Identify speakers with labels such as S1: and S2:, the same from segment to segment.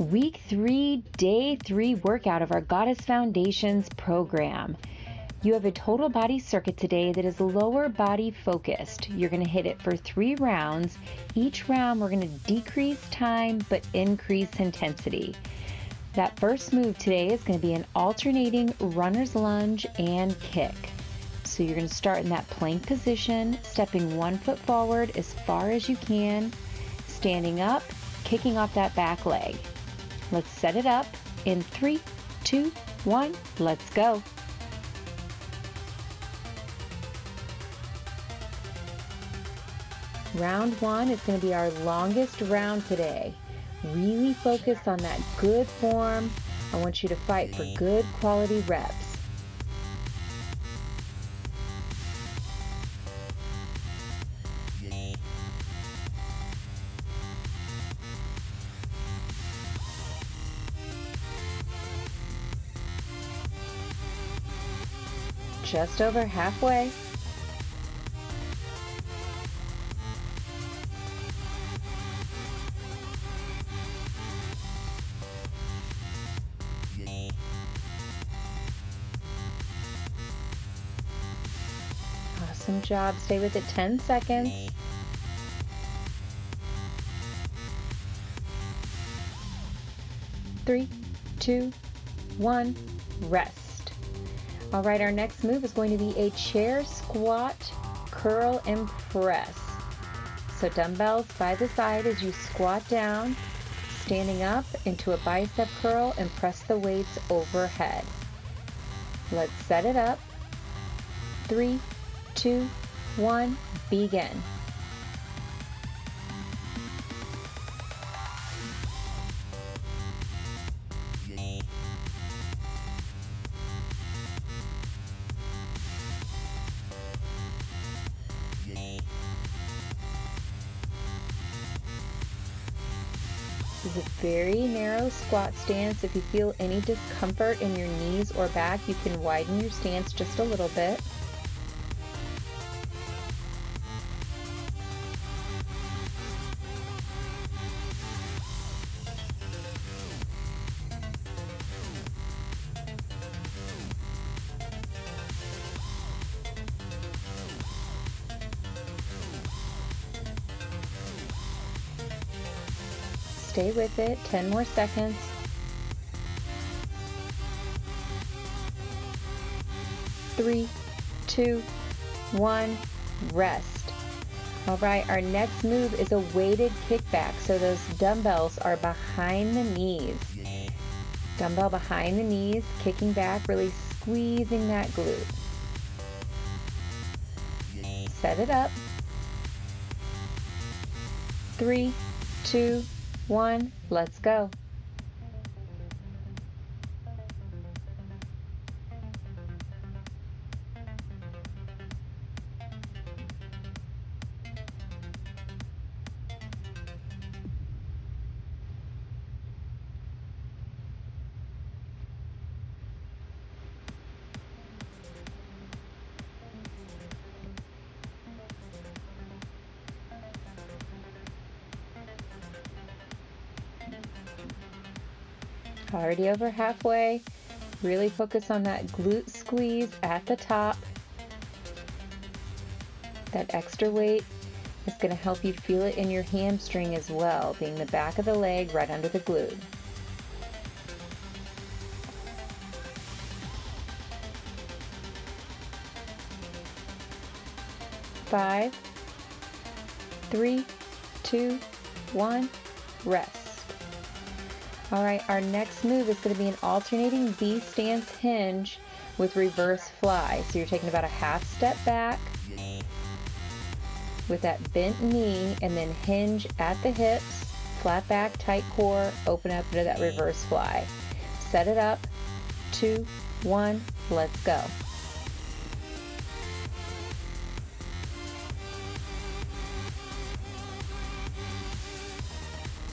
S1: Week 3, day 3 workout of our Goddess Foundations program. You have a total body circuit today that is lower body focused. You're going to hit it for 3 rounds. Each round we're going to decrease time but increase intensity. That first move today is going to be an alternating runner's lunge and kick. So you're going to start in that plank position, stepping 1 foot forward as far as you can, standing up, kicking off that back leg. Let's set it up in 3, 2, 1, let's go. Round 1 is going to be our longest round today. Really focus on that good form. I want you to fight for good quality reps. Just over halfway. Awesome job. Stay with it 10 seconds. Three, 2, 1, rest. All right, our next move is going to be a chair squat, curl, and press. So dumbbells by the side as you squat down, standing up into a bicep curl and press the weights overhead. Let's set it up. 3, 2, 1, begin. This is a very narrow squat stance. If you feel any discomfort in your knees or back, you can widen your stance just a little bit. Stay with it, 10 more seconds. Three, 2, 1, rest. All right, our next move is a weighted kickback. So those dumbbells are behind the knees. Dumbbell behind the knees, kicking back, really squeezing that glute. Set it up. 3, 2, 1, let's go. Already over halfway. Really focus on that glute squeeze at the top. That extra weight is going to help you feel it in your hamstring as well, being the back of the leg right under the glute. Five, 3, 2, 1, rest. All right, our next move is going to be an alternating V stance hinge with reverse fly. So you're taking about a half step back with that bent knee and then hinge at the hips, flat back, tight core, open up into that reverse fly. Set it up, 2, 1, let's go.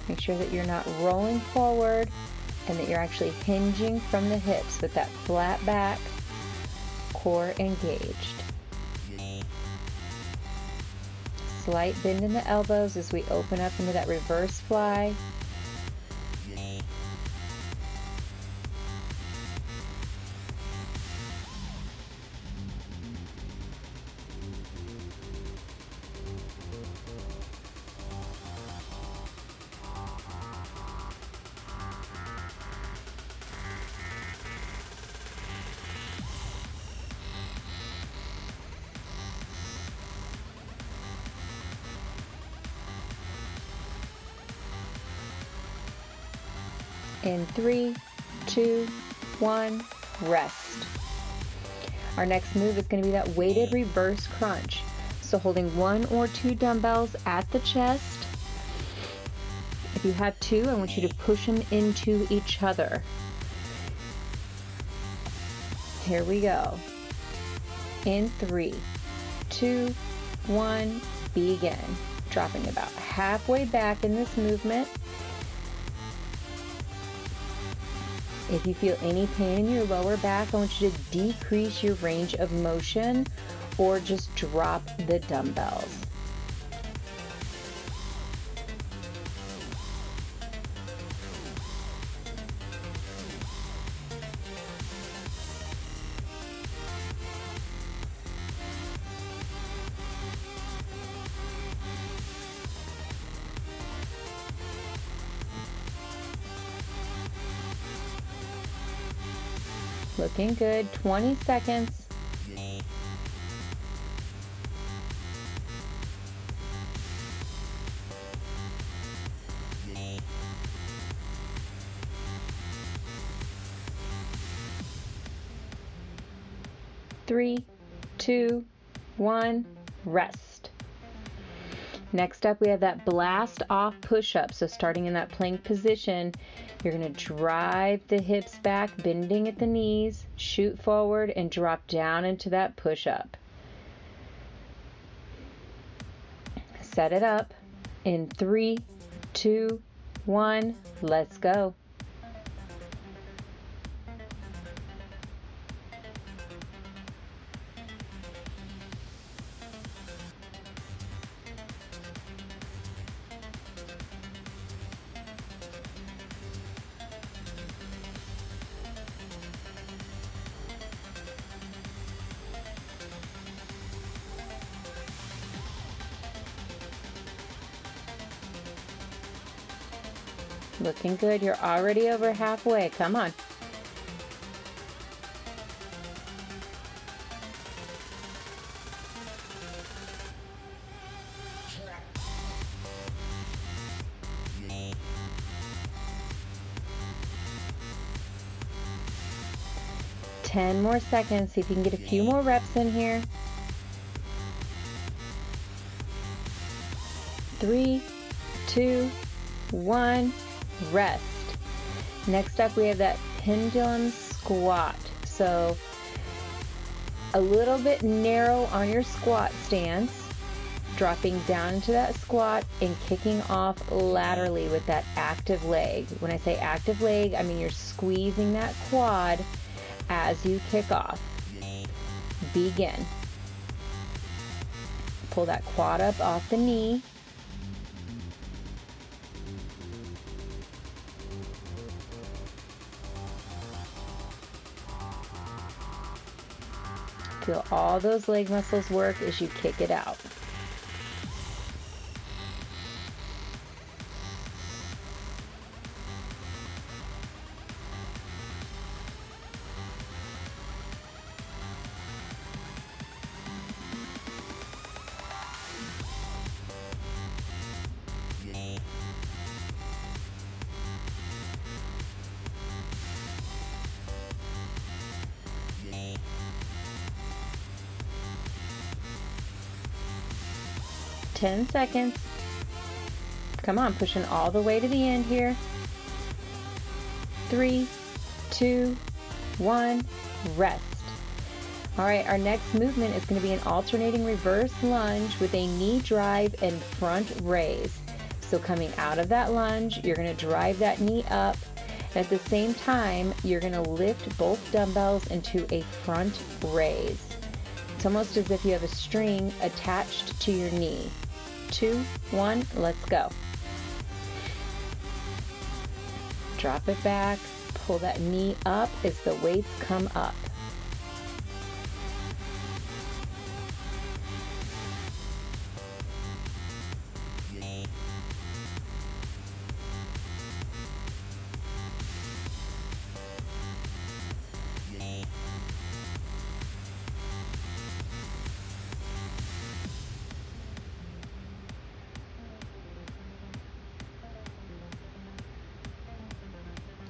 S1: Make sure that you're not rolling forward and that you're actually hinging from the hips with that flat back, core engaged. Slight bend in the elbows as we open up into that reverse fly. In 3, 2, 1, rest. Our next move is going to be that weighted reverse crunch. So holding 1 or 2 dumbbells at the chest. If you have 2, I want you to push them into each other. Here we go. In 3, 2, 1, begin. Dropping about halfway back in this movement. If you feel any pain in your lower back, I want you to decrease your range of motion or just drop the dumbbells. Looking good, 20 seconds. Three, 2, 1, rest. Next up, we have that blast off push-up. So starting in that plank position, you're going to drive the hips back, bending at the knees, shoot forward, and drop down into that push-up. Set it up. In 3, 2, 1, let's go. Looking good. You're already over halfway. Come on. Ten more seconds. See if you can get a few more reps in here. 3, 2, 1. Rest. Next up, we have that pendulum squat. So a little bit narrow on your squat stance, dropping down into that squat and kicking off laterally with that active leg. When I say active leg, I mean you're squeezing that quad as you kick off. Begin. Pull that quad up off the knee. Feel all those leg muscles work as you kick it out. Ten seconds. Come on, pushing all the way to the end here. 3, 2, 1, rest. All right, our next movement is going to be an alternating reverse lunge with a knee drive and front raise. So coming out of that lunge, you're going to drive that knee up. And at the same time, you're going to lift both dumbbells into a front raise. It's almost as if you have a string attached to your knee. 2, 1, let's go. Drop it back, pull that knee up as the weights come up.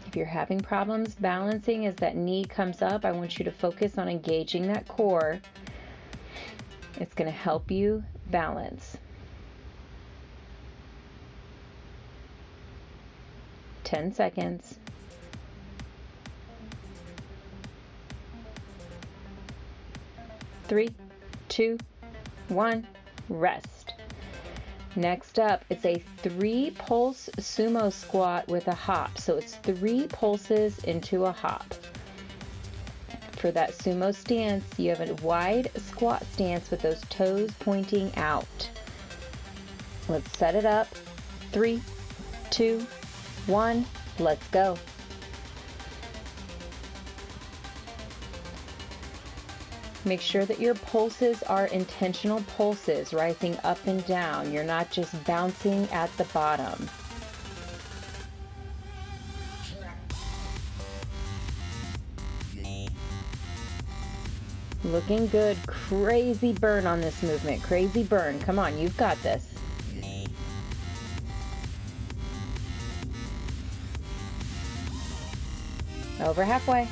S1: If you're having problems balancing as that knee comes up, I want you to focus on engaging that core. It's going to help you balance. 10 seconds. 3, 2, 1, rest. Next up, it's a 3-pulse sumo squat with a hop. So it's 3 pulses into a hop. For that sumo stance, you have a wide squat stance with those toes pointing out. Let's set it up. 3, 2, 1, let's go. Make sure that your pulses are intentional pulses, rising up and down. You're not just bouncing at the bottom. Looking good. Crazy burn on this movement. Crazy burn. Come on, you've got this. Over halfway.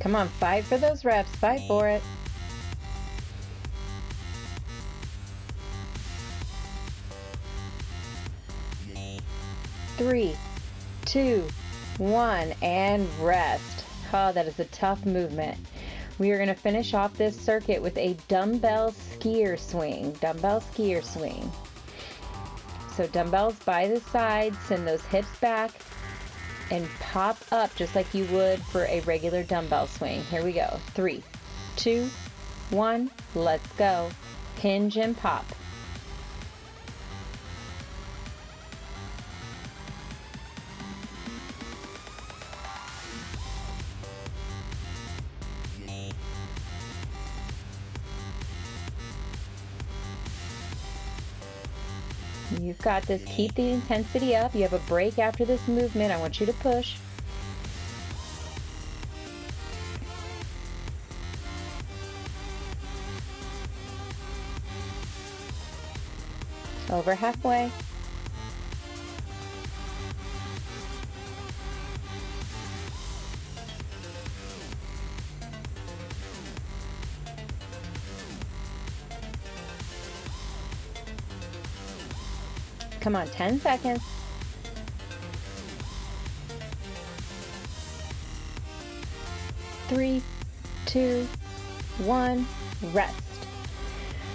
S1: Come on, fight for those reps. Fight for it. Three, 2, 1, and rest. Oh, that is a tough movement. We are going to finish off this circuit with a dumbbell skier swing. Dumbbell skier swing. So dumbbells by the side, send those hips back, and pop up just like you would for a regular dumbbell swing. Here we go. 3, 2, 1, let's go. Hinge and pop. You've got this. Keep the intensity up. You have a break after this movement. I want you to push. Over halfway. Come on, 10 seconds. 3, 2, 1, rest.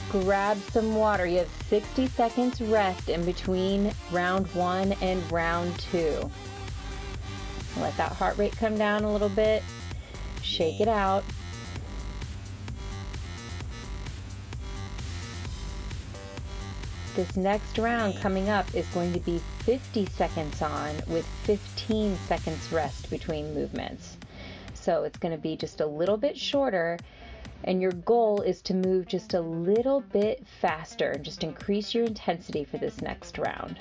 S1: Grab some water. You have 60 seconds rest in between round 1 and round 2. Let that heart rate come down a little bit. Shake it out. This next round coming up is going to be 50 seconds on with 15 seconds rest between movements. So it's going to be just a little bit shorter, and your goal is to move just a little bit faster and just increase your intensity for this next round.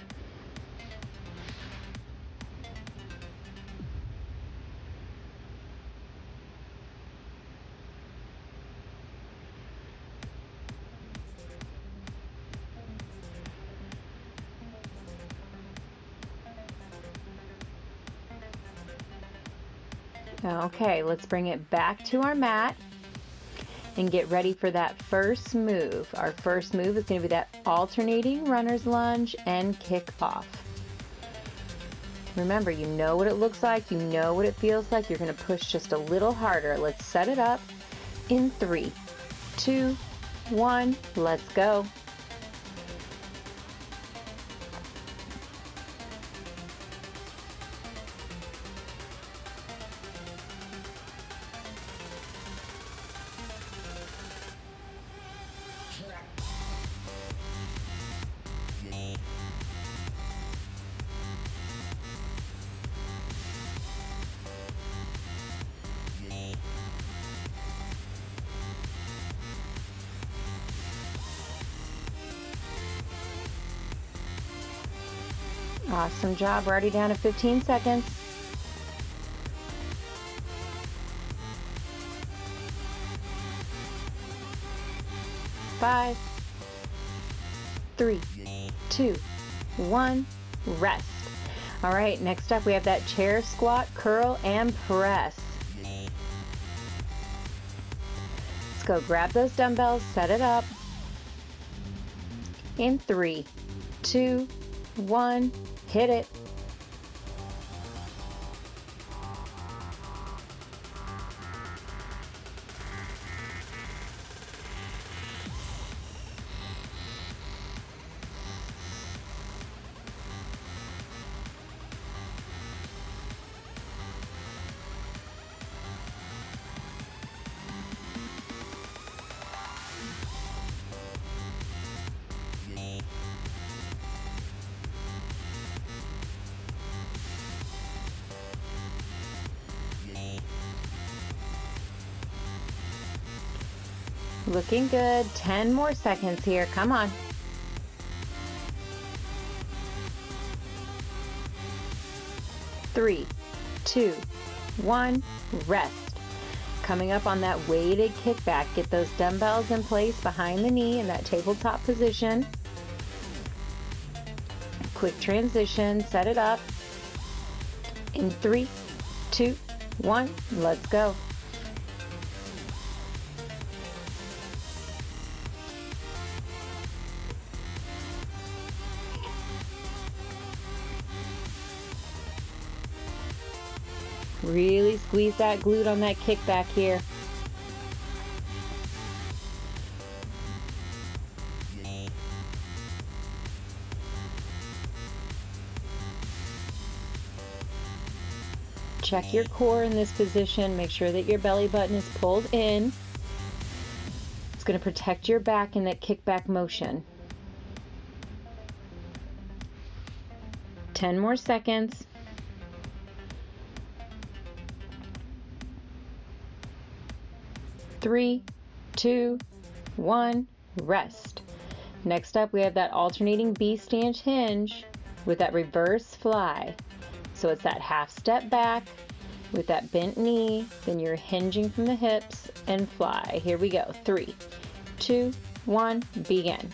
S1: Okay, let's bring it back to our mat and get ready for that first move. Our first move is going to be that alternating runner's lunge and kick off. Remember, you know what it looks like, you know what it feels like. You're going to push just a little harder. Let's set it up in 3, 2, 1, let's go. Awesome job. We're already down to 15 seconds. 5, 3, 2, 1, rest. All right, next up we have that chair squat, curl, and press. Let's go grab those dumbbells, set it up. In 3, 2, 1, hit it. Looking good. 10 more seconds here. Come on. Three, 2, 1, rest. Coming up on that weighted kickback, get those dumbbells in place behind the knee in that tabletop position. Quick transition, set it up. In 3, 2, 1, let's go. Really squeeze that glute on that kickback here. Check your core in this position. Make sure that your belly button is pulled in. It's going to protect your back in that kickback motion. 10 more seconds. 3, 2, 1, rest. Next up, we have that alternating B-stance hinge with that reverse fly. So it's that half step back with that bent knee, then you're hinging from the hips and fly. Here we go. 3, 2, 1, begin.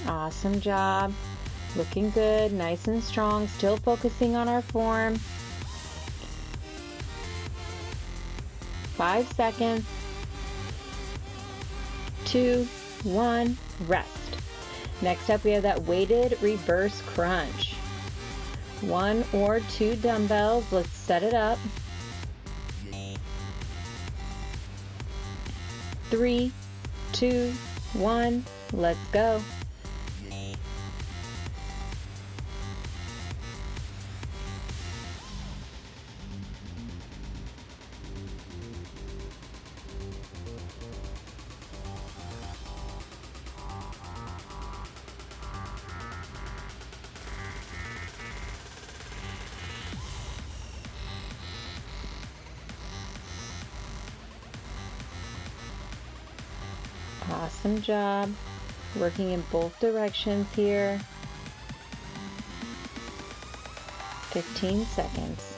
S1: Awesome job. Looking good, nice and strong, still focusing on our form. 5 seconds. 2, 1, rest. Next up, we have that weighted reverse crunch. 1 or 2 dumbbells. Let's set it up. 3, 2, 1, let's go. Awesome job. Working in both directions here. 15 seconds.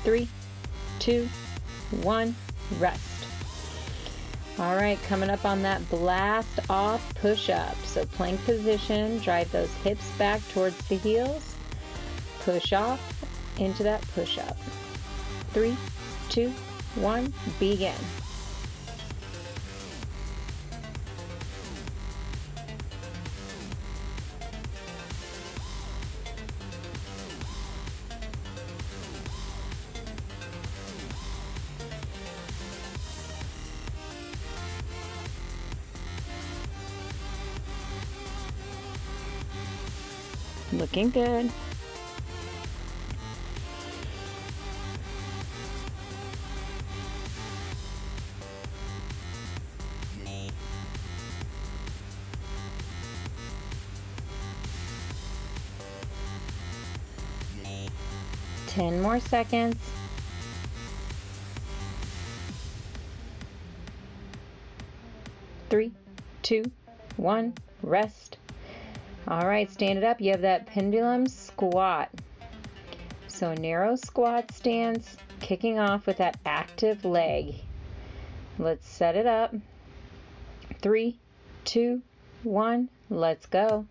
S1: Three, 2, 1, rest. All right, coming up on that blast off push-up. So plank position, drive those hips back towards the heels. Push off into that push-up. 3, 2, 1, begin. Looking good. Ten more seconds. 3, 2, 1, rest. All right, stand it up. You have that pendulum squat. So narrow squat stance, kicking off with that active leg. Let's set it up. 3, 2, 1, let's go.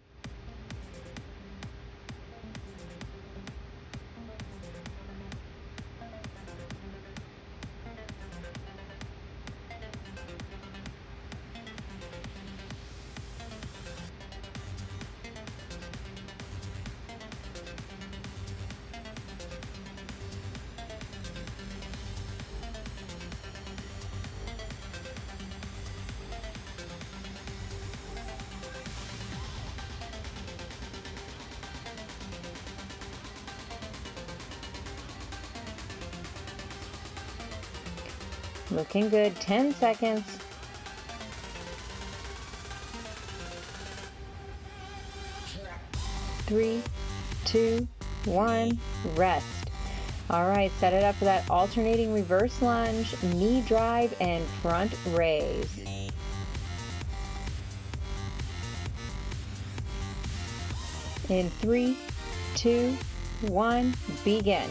S1: Looking good. 10 seconds. 3, 2, 1, rest. All right, set it up for that alternating reverse lunge, knee drive, and front raise. In 3, 2, 1, begin.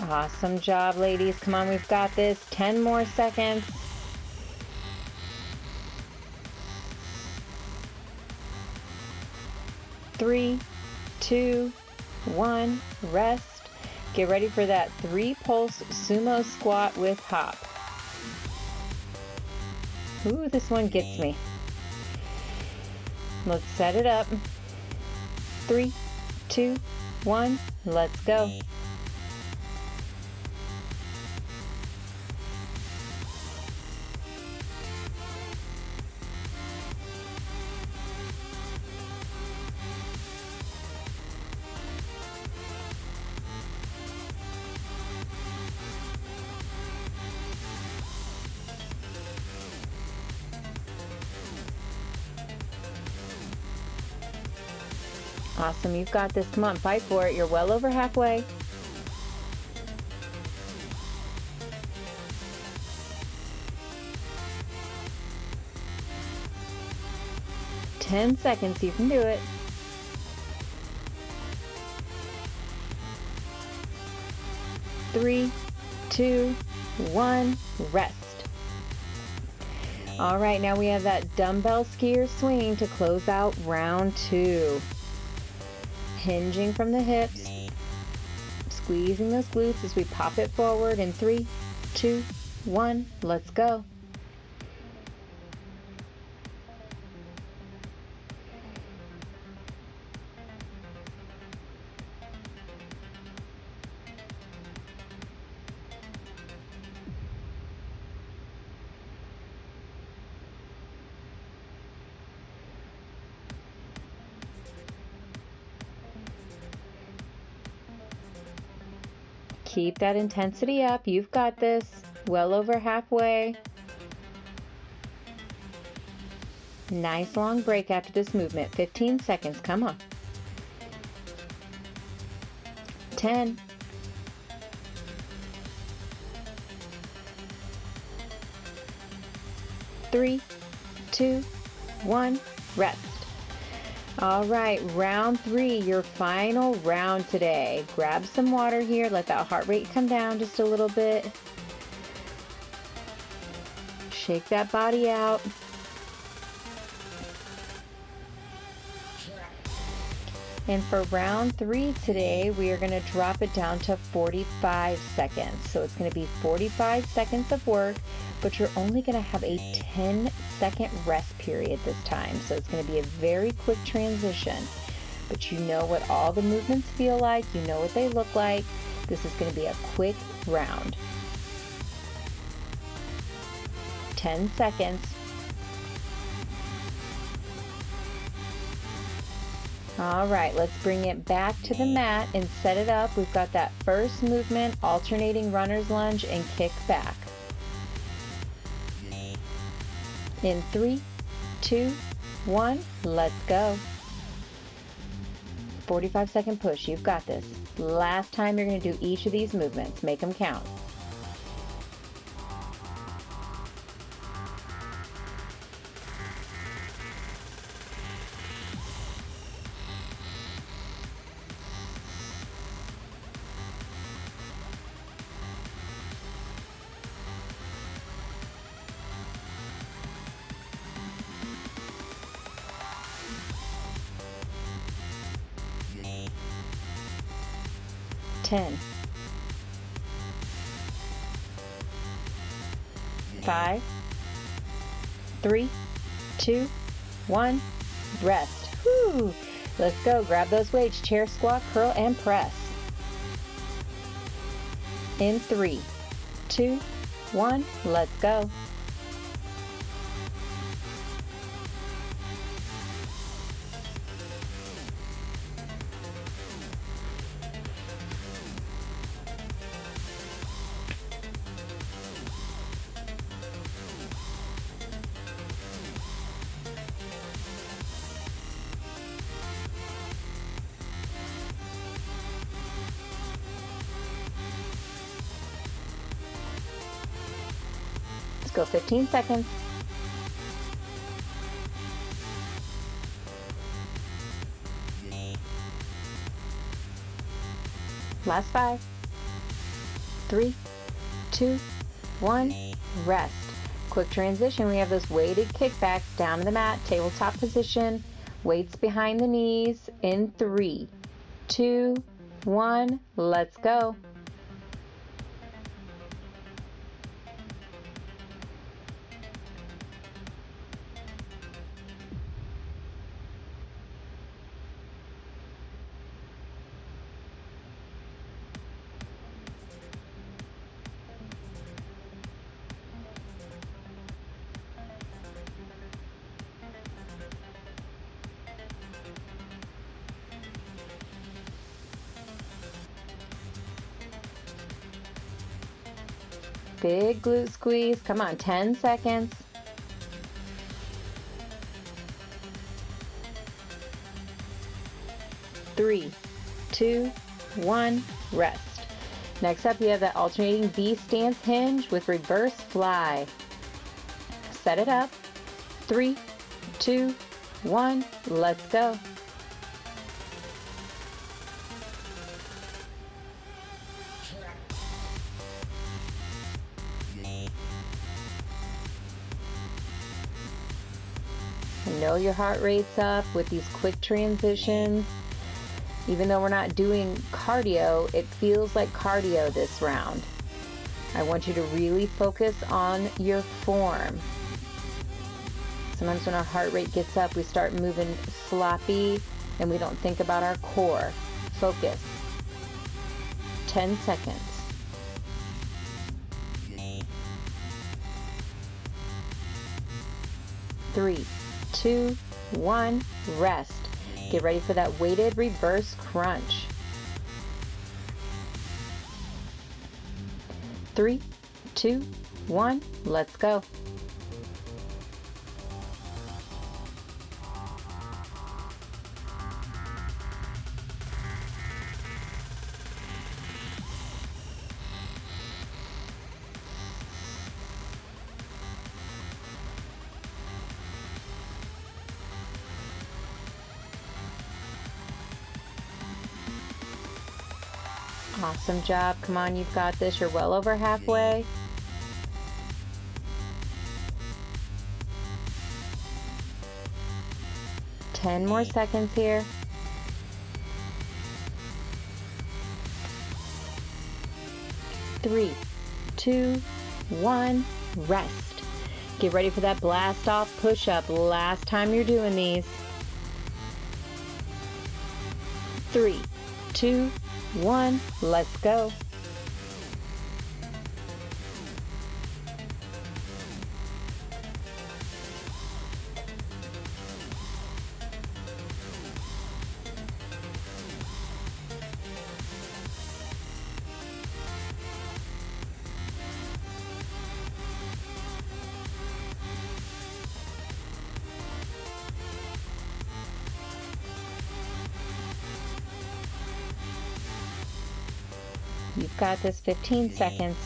S1: Awesome job, ladies. Come on, we've got this. 10 more seconds. 3, 2, 1, rest. Get ready for that 3-pulse sumo squat with hop. Ooh, this one gets me. Let's set it up. 3, 2, 1, let's go. Awesome, you've got this. Come on, fight for it. You're well over halfway. Ten seconds, you can do it. 3, 2, 1, rest. All right, now we have that dumbbell skier swing to close out round 2. Hinging from the hips, squeezing those glutes as we pop it forward in 3, 2, 1, let's go. Keep that intensity up. You've got this. Well over halfway. Nice long break after this movement. 15 seconds. Come on. 10. 3, 2, 1, rest. All right, round 3, your final round today. Grab some water here, let that heart rate come down just a little bit. Shake that body out. And for round 3 today, we are going to drop it down to 45 seconds. So it's going to be 45 seconds of work, but you're only going to have a 10-second rest period this time. So it's going to be a very quick transition. But you know what all the movements feel like. You know what they look like. This is going to be a quick round. 10 seconds. All right, let's bring it back to the mat and set it up. We've got that first movement, alternating runner's lunge and kick back. In 3, 2, 1, let's go. 45-second push, you've got this. Last time you're going to do each of these movements. Make them count. Ten, 5, 3, 2, 1, rest. Whew. Let's go. Grab those weights. Chair squat, curl, and press. In 3, 2, 1, let's go. Let's go 15 seconds. Last 5, 3, 2, 1, rest. Quick transition. We have those weighted kickbacks down to the mat, tabletop position, weights behind the knees. In 3, 2, 1, let's go. Big glute squeeze. Come on, 10 seconds. Three, 2, 1, rest. Next up, you have that alternating V stance hinge with reverse fly. Set it up. 3, 2, 1, let's go. I know your heart rate's up with these quick transitions. Even though we're not doing cardio, it feels like cardio this round. I want you to really focus on your form. Sometimes when our heart rate gets up, we start moving sloppy and we don't think about our core. Focus. 10 seconds. 3, 2, 1, rest. Get ready for that weighted reverse crunch. 3, 2, 1, let's go. Awesome job. Come on, you've got this. You're well over halfway. 10 more seconds here. 3, 2, 1, rest. Get ready for that blast off push-up. Last time you're doing these. 3, 2, 1, let's go. You've got this. 15 seconds.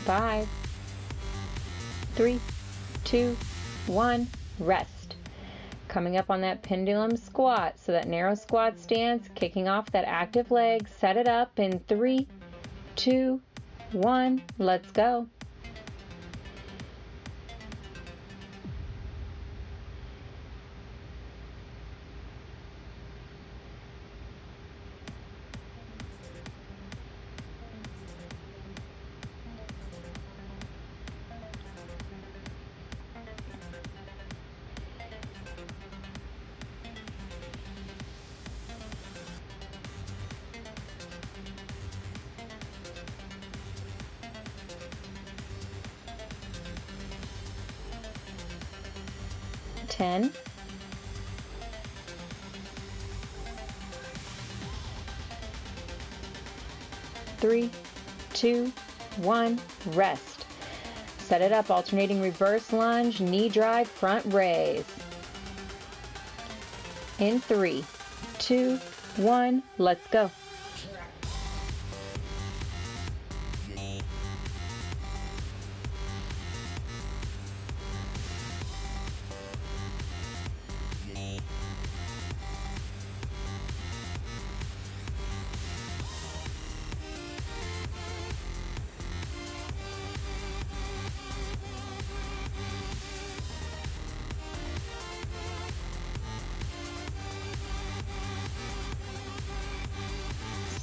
S1: 5, 3, 2, 1, rest. Coming up on that pendulum squat, so that narrow squat stance, kicking off that active leg. Set it up in 3, 2, 1, let's go. Ten, 3, 2, 1, rest. Set it up, alternating reverse lunge, knee drive, front raise. In 3, 2, 1, let's go.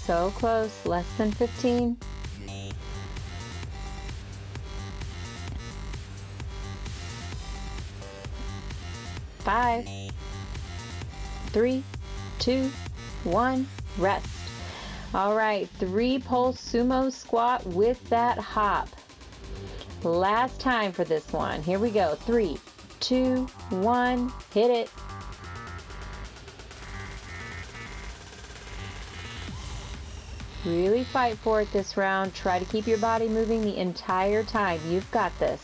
S1: So close, less than 15. 5, 3, 2, 1, rest. All right, 3 pulse sumo squat with that hop. Last time for this one. Here we go. 3, 2, 1, hit it. Really fight for it this round. Try to keep your body moving the entire time. You've got this.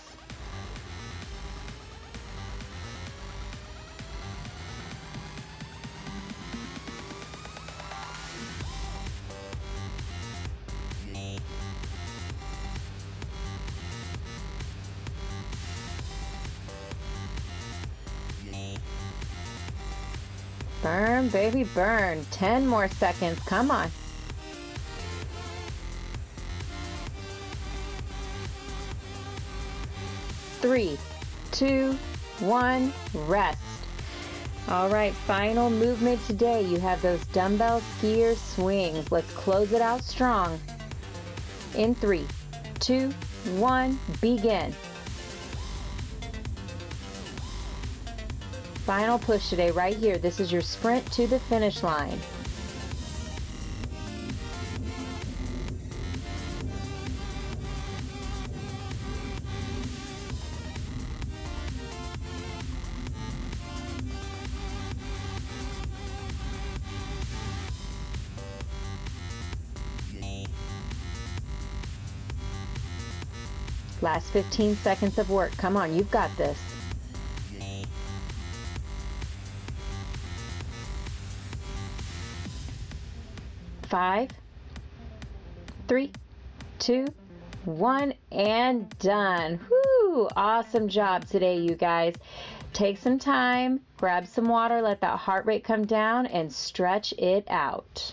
S1: Burn, baby, burn. 10 more seconds. Come on. 3, 2, 1, rest. All right, final movement today. You have those dumbbell skier swings. Let's close it out strong. In 3, 2, 1, begin. Final push today right here. This is your sprint to the finish line. Last 15 seconds of work. Come on, you've got this. 5, 3, 2, 1, and done. Whoo! Awesome job today, you guys. Take some time, grab some water, let that heart rate come down, and stretch it out.